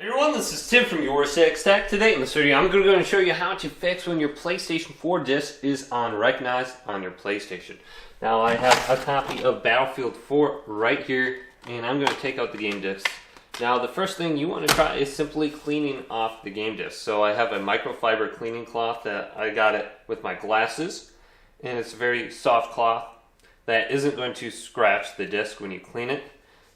Hey everyone, this is Tim from YourSixTech. Today in this video, I'm going to go and show you how to fix when your PlayStation 4 disc is unrecognized on your PlayStation. Now I have a copy of Battlefield 4 right here, and I'm going to take out the game disc. Now the first thing you want to try is simply cleaning off the game disc. So I have a microfiber cleaning cloth that I got it with my glasses, and it's a very soft cloth that isn't going to scratch the disc when you clean it.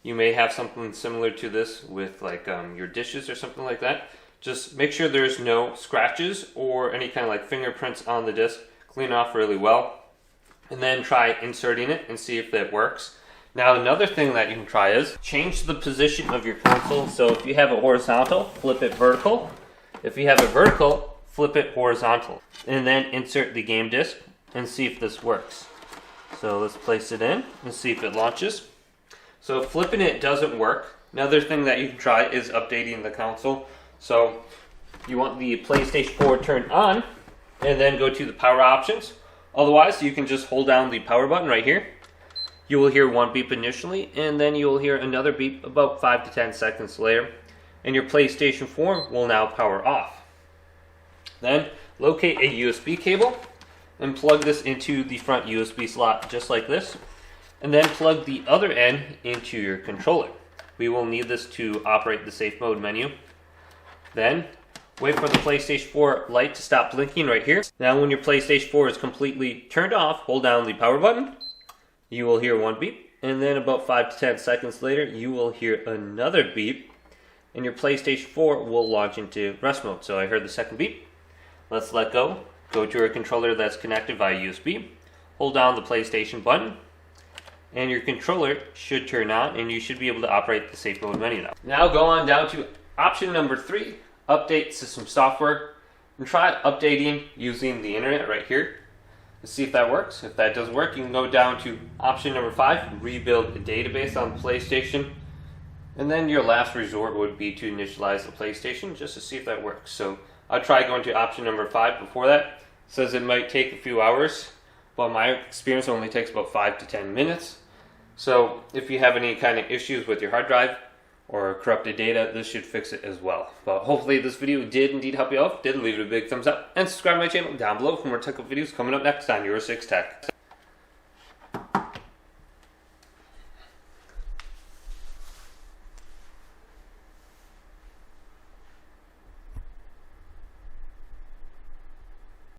You may have something similar to this with like your dishes or something like that. Just make sure there's no scratches or any kind of like fingerprints on the disc. Clean it off really well. And then try inserting it and see if that works. Now another thing that you can try is change the position of your console. So if you have it horizontal, flip it vertical. If you have it vertical, flip it horizontal. And then insert the game disc and see if this works. So let's place it in and see if it launches. So flipping it doesn't work. Another thing that you can try is updating the console. So you want the PlayStation 4 turned on and then go to the power options. Otherwise, you can just hold down the power button right here. You will hear one beep initially, and then you will hear another beep about 5 to 10 seconds later, and your PlayStation 4 will now power off. Then locate a USB cable and plug this into the front USB slot just like this. And then plug the other end into your controller. We will need this to operate the safe mode menu. Then wait for the PlayStation 4 light to stop blinking right here. Now when your PlayStation 4 is completely turned off, hold down the power button. You will hear one beep, and then about 5 to 10 seconds later you will hear another beep, and your PlayStation 4 will launch into rest mode. So I heard the second beep. Let's let go. Go to a controller that's connected via USB. Hold down the PlayStation button, and your controller should turn on, and you should be able to operate the safe mode menu now. Now go on down to option number 3, update system software, and try updating using the internet right here. Let's see if that works. If that doesn't work, you can go down to option number 5, rebuild a database on the PlayStation, and then your last resort would be to initialize the PlayStation just to see if that works. So I'll try going to option number 5 before that. It says it might take a few hours, but my experience only takes about 5 to 10 minutes. So if you have any kind of issues with your hard drive or corrupted data, this should fix it as well. But hopefully this video did indeed help you out. If it did, leave it a big thumbs up and subscribe to my channel down below for more tech videos coming up next on YourSixTech.